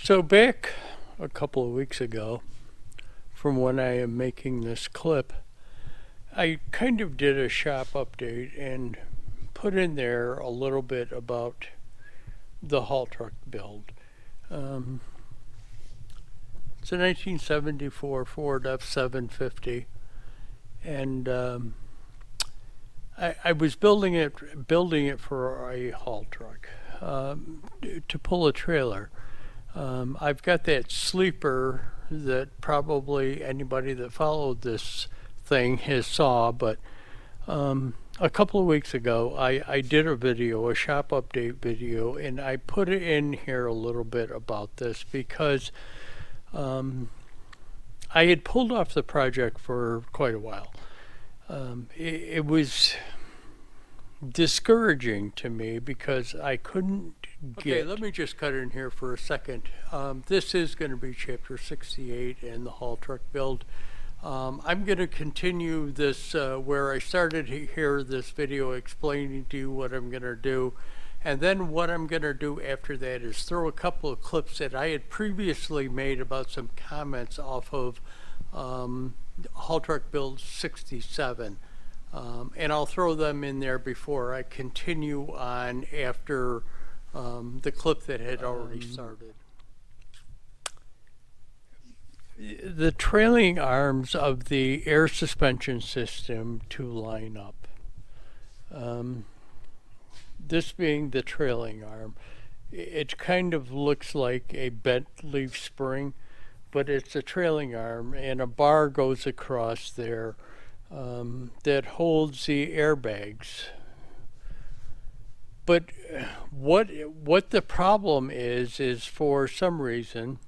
So back a couple of weeks ago, from when I am making this clip, I kind of did a shop update and put in there a little bit about the haul truck build. Um, it's a 1974 Ford F750, and I was building it for a haul truck to pull a trailer. I've got that sleeper that probably anybody that followed this thing has saw, but a couple of weeks ago I did a video, a shop update video, and I put it in here a little bit about this because I had pulled off the project for quite a while. It was discouraging to me because I couldn't get... Okay, let me just cut in here for a second. This is going to be chapter 68 in the haul truck build. I'm going to continue this where I started here, this video explaining to you what I'm going to do. And then what I'm going to do after that is throw a couple of clips that I had previously made about some comments off of haul truck build 67. And I'll throw them in there before I continue on after the clip that had already started. The trailing arms of the air suspension system to line up. This being the trailing arm, it kind of looks like a bent leaf spring, but it's a trailing arm, and a bar goes across there that holds the airbags. But what the problem is for some reason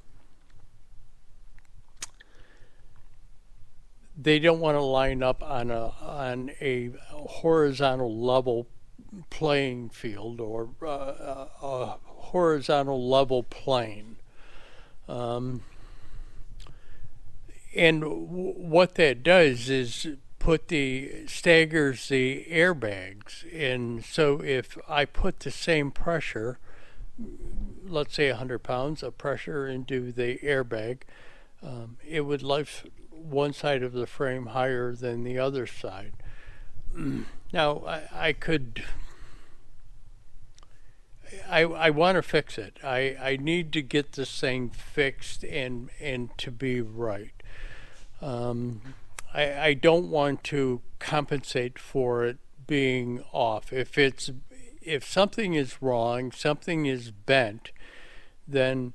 they don't want to line up on a horizontal level playing field or a horizontal level plane. And what that does is staggers the airbags. And so if I put the same pressure, let's say 100 pounds of pressure into the airbag, it would lift one side of the frame higher than the other side. Now, I want to fix it. I need to get this thing fixed and to be right. I don't want to compensate for it being off. If something is wrong, something is bent, then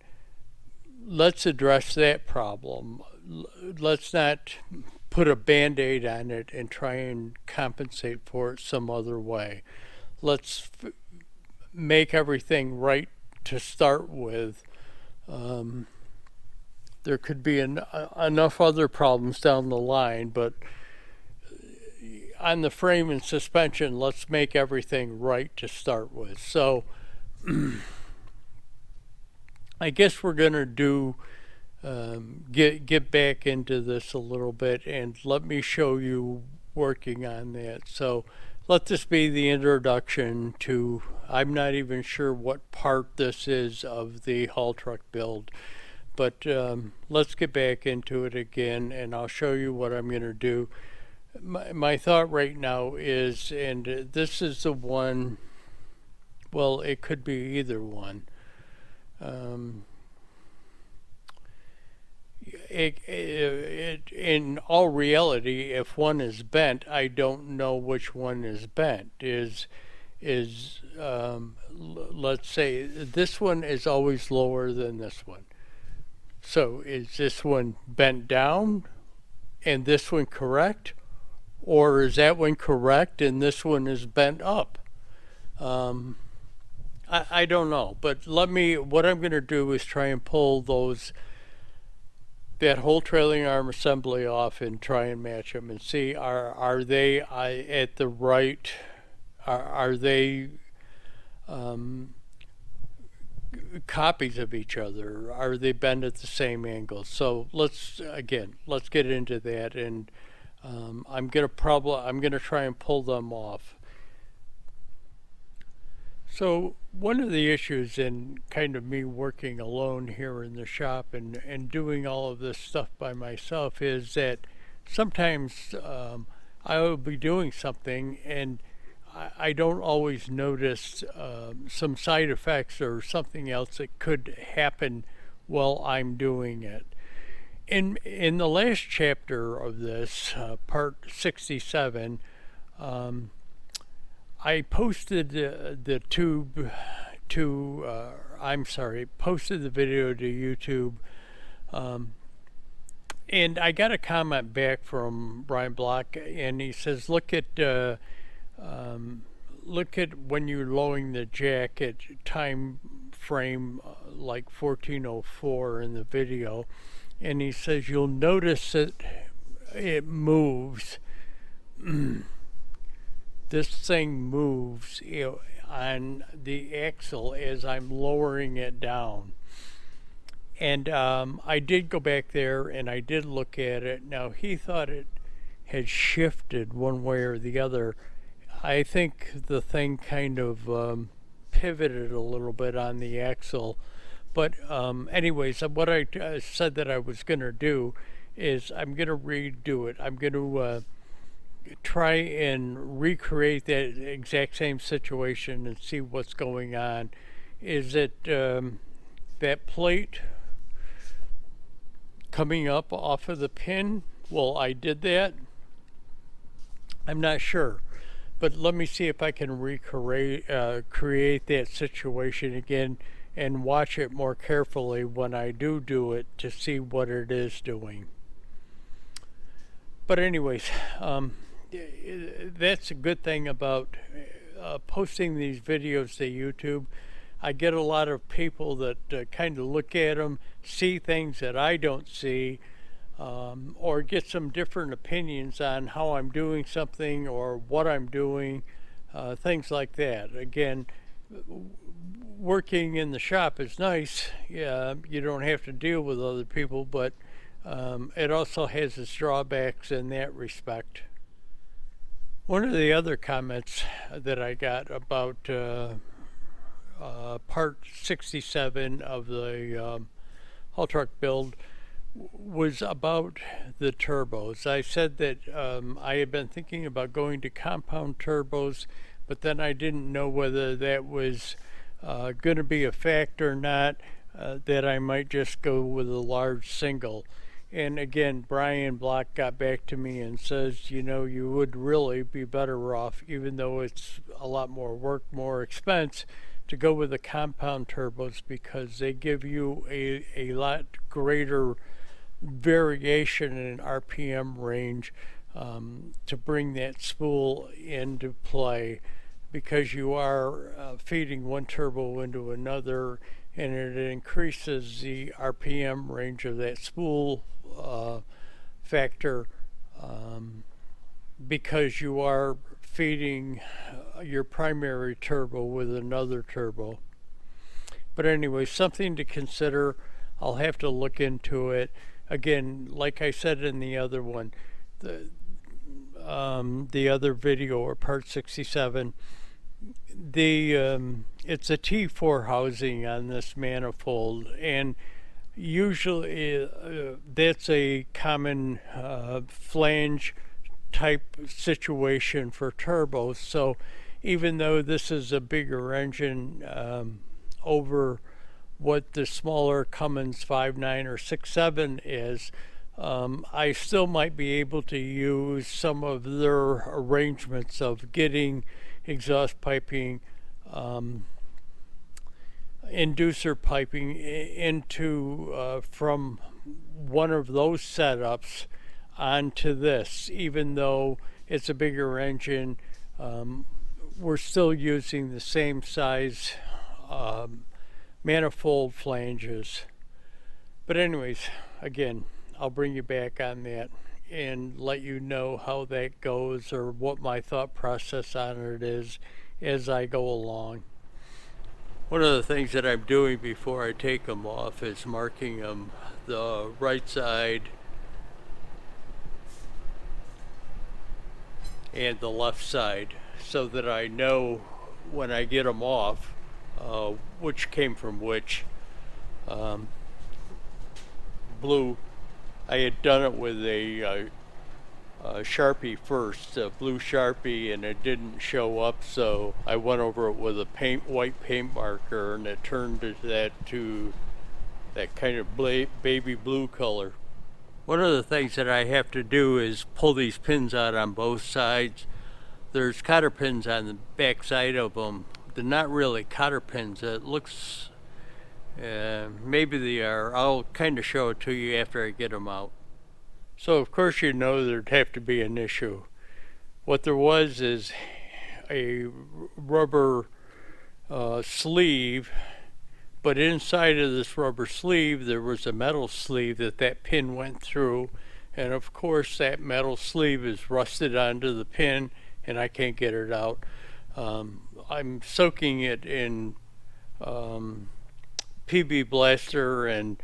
let's address that problem. Let's not put a band-aid on it and try and compensate for it some other way. Let's make everything right to start with. There could be enough other problems down the line, but on the frame and suspension, let's make everything right to start with. So I guess we're going to do get back into this a little bit, and let me show you working on that. So let this be the introduction to, I'm not even sure what part this is of the haul truck build, but let's get back into it again, and I'll show you what I'm going to do. My thought right now is, and this is the one, well, it could be either one. In all reality, if one is bent, I don't know which one is bent. Let's say this one is always lower than this one. So is this one bent down and this one correct? Or is that one correct and this one is bent up? I don't know. But what I'm going to do is try and pull that whole trailing arm assembly off and try and match them and see are they at the right, are they copies of each other? Are they bent at the same angle? So let's get into that, and I'm gonna try and pull them off. So one of the issues in kind of me working alone here in the shop and doing all of this stuff by myself is that sometimes I will be doing something and I don't always notice some side effects or something else that could happen while I'm doing it. In the last chapter of this, part 67, I posted the tube to, posted the video to YouTube, and I got a comment back from Brian Block, and he says, look at when you're lowering the jack at time frame like 1404 in the video, and he says you'll notice that it moves. This thing moves, on the axle as I'm lowering it down. And I did go back there and I did look at it. Now he thought it had shifted one way or the other. I think the thing kind of pivoted a little bit on the axle. But anyways, what I said that I was going to do is I'm going to redo it. I'm going to try and recreate that exact same situation and see what's going on. Is it that plate coming up off of the pin? Well, I did that. I'm not sure. But let me see if I can recreate create that situation again and watch it more carefully when I do it to see what it is doing. But anyways, that's a good thing about posting these videos to YouTube. I get a lot of people that kind of look at them, see things that I don't see, or get some different opinions on how I'm doing something or what I'm doing, things like that. Again, working in the shop is nice. Yeah, you don't have to deal with other people, but it also has its drawbacks in that respect. One of the other comments that I got about part 67 of the haul truck build was about the turbos. I said that I had been thinking about going to compound turbos, but then I didn't know whether that was going to be a factor or not, that I might just go with a large single. And again, Brian Block got back to me and says, you would really be better off, even though it's a lot more work, more expense, to go with the compound turbos because they give you a lot greater variation in RPM range to bring that spool into play, because you are feeding one turbo into another, and it increases the RPM range of that spool factor because you are feeding your primary turbo with another turbo. But anyway, something to consider. I'll have to look into it. Again, like I said in the other one, the other video, or part 67, it's a T4 housing on this manifold, and usually that's a common flange type situation for turbos. So even though this is a bigger engine over what the smaller Cummins 5.9 or 6.7 is, I still might be able to use some of their arrangements of getting exhaust piping, inducer piping into from one of those setups onto this. Even though it's a bigger engine, we're still using the same size manifold flanges. But anyways, again, I'll bring you back on that and let you know how that goes, or what my thought process on it is as I go along. One of the things that I'm doing before I take them off is marking them the right side and the left side, so that I know when I get them off, which came from which. Blue, I had done it with a Sharpie first, a blue Sharpie, and it didn't show up, so I went over it with a white paint marker, and it turned to that kind of baby blue color. One of the things that I have to do is pull these pins out on both sides. There's cotter pins on the back side of them. They're not really cotter pins. It looks, maybe they are. I'll kind of show it to you after I get them out. So of course you know there'd have to be an issue. What there was is a rubber sleeve, but inside of this rubber sleeve there was a metal sleeve that pin went through, and of course that metal sleeve is rusted onto the pin and I can't get it out. I'm soaking it in PB Blaster, and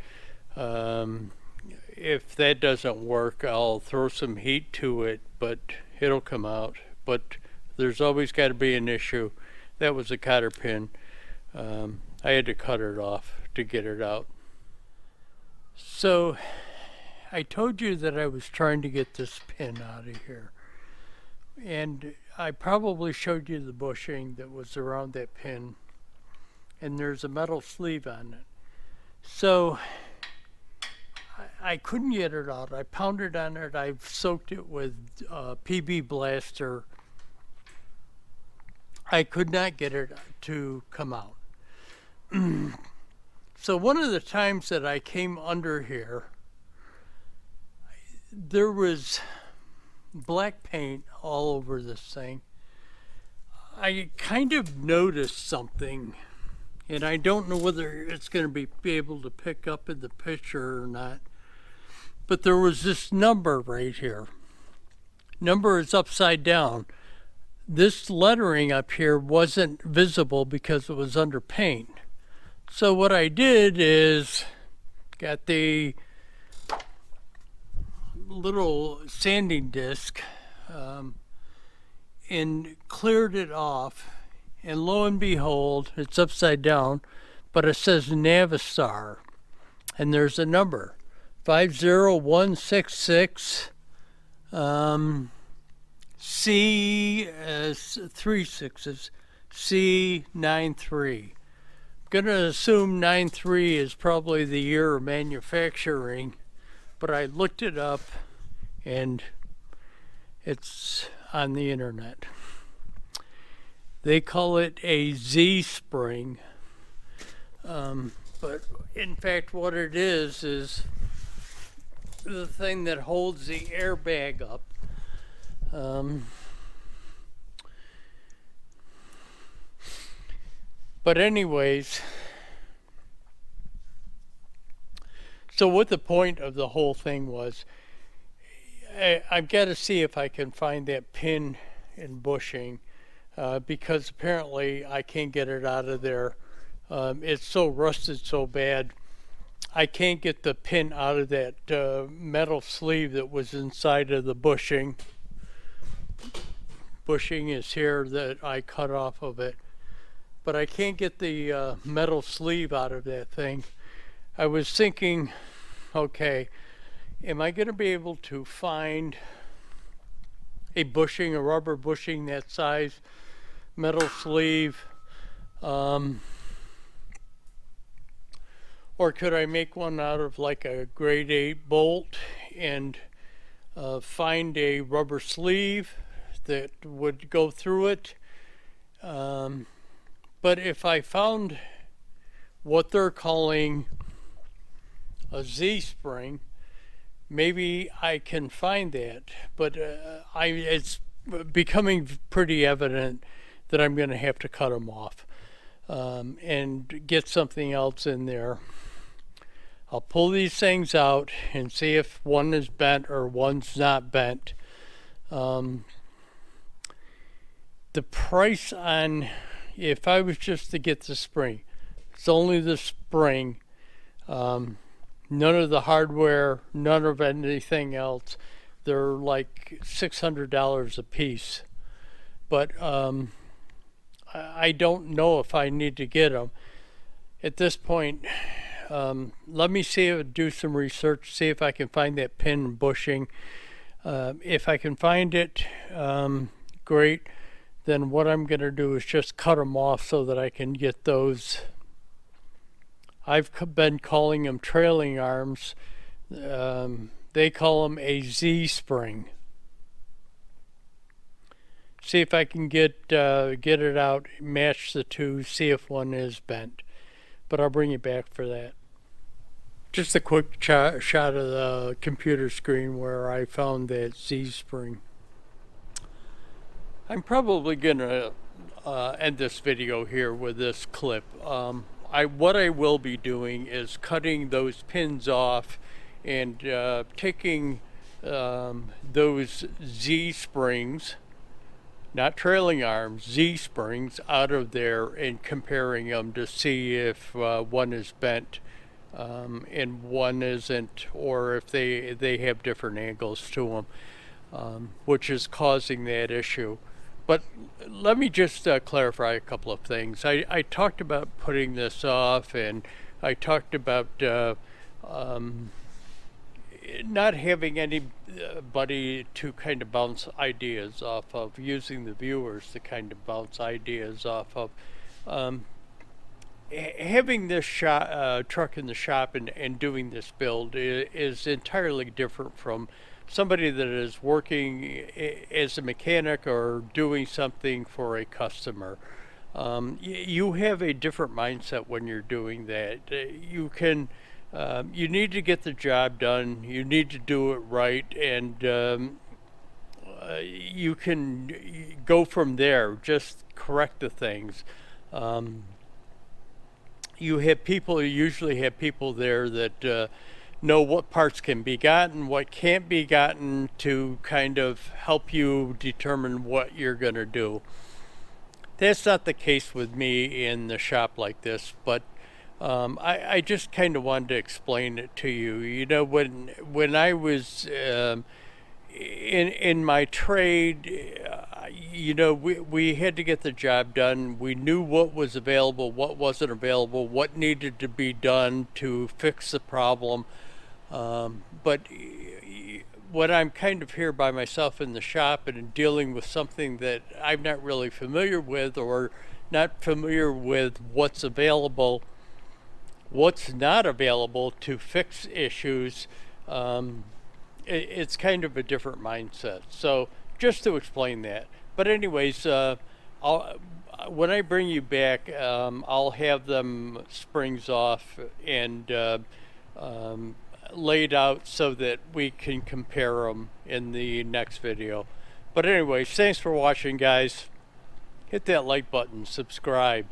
if that doesn't work, I'll throw some heat to it, but it'll come out. But there's always got to be an issue. That was a cotter pin. I had to cut it off to get it out. So I told you that I was trying to get this pin out of here. And I probably showed you the bushing that was around that pin. And there's a metal sleeve on it. So I couldn't get it out. I pounded on it. I've soaked it with PB Blaster. I could not get it to come out. So one of the times that I came under here, there was black paint all over this thing. I kind of noticed something, and I don't know whether it's going to be able to pick up in the picture or not, but there was this number right here. Number is upside down. This lettering up here wasn't visible because it was under paint. So what I did is got the little sanding disc and cleared it off, and lo and behold, it's upside down, but it says Navistar, and there's a number 50166 C 36 C93. I'm gonna assume 93 is probably the year of manufacturing, but I looked it up and it's on the internet. They call it a Z spring, but in fact what it is the thing that holds the airbag up. But anyways, so what the point of the whole thing was, I've got to see if I can find that pin and bushing, because apparently I can't get it out of there. It's so rusted so bad. I can't get the pin out of that metal sleeve that was inside of the bushing. Bushing is here that I cut off of it. But I can't get the metal sleeve out of that thing. I was thinking, okay, am I going to be able to find a bushing, a rubber bushing that size, metal sleeve, or could I make one out of like a grade 8 bolt and find a rubber sleeve that would go through it? But if I found what they're calling a Z-spring, maybe I can find that. But it's becoming pretty evident that I'm going to have to cut them off and get something else in there. I'll pull these things out and see if one is bent or one's not bent. The price on, if I was just to get the spring, it's only the spring, none of the hardware, none of anything else. They're like $600 a piece. But I don't know if I need to get them. At this point, let me do some research, see if I can find that pin bushing. If I can find it, great. Then what I'm going to do is just cut them off so that I can get those. I've been calling them trailing arms. They call them a Z-spring. See if I can get it out, match the two, see if one is bent. But I'll bring you back for that. Just a quick shot of the computer screen where I found that Z-spring. I'm probably going to end this video here with this clip. What I will be doing is cutting those pins off and taking those Z-springs, not trailing arms, Z-springs, out of there and comparing them to see if one is bent and one isn't, or if they have different angles to them, which is causing that issue. But let me just clarify a couple of things. I talked about putting this off, and I talked about not having anybody to kind of bounce ideas off of, using the viewers to kind of bounce ideas off of. Having this truck in the shop and doing this build is entirely different from somebody that is working as a mechanic or doing something for a customer. You have a different mindset when you're doing that. You need to get the job done. You need to do it right, and you can go from there. Just correct the things. You usually have people there that know what parts can be gotten, what can't be gotten, to kind of help you determine what you're going to do. That's not the case with me in the shop like this, but I just kind of wanted to explain it to you. You know, when I was in my trade, you know, we had to get the job done. We knew what was available, what wasn't available, what needed to be done to fix the problem. But when I'm kind of here by myself in the shop and dealing with something that I'm not really familiar with, or not familiar with what's available, what's not available to fix issues, it's kind of a different mindset. So just to explain that. But anyways, when I bring you back, I'll have them springs off and laid out so that we can compare them in the next video. But anyways, thanks for watching, guys. Hit that like button, subscribe.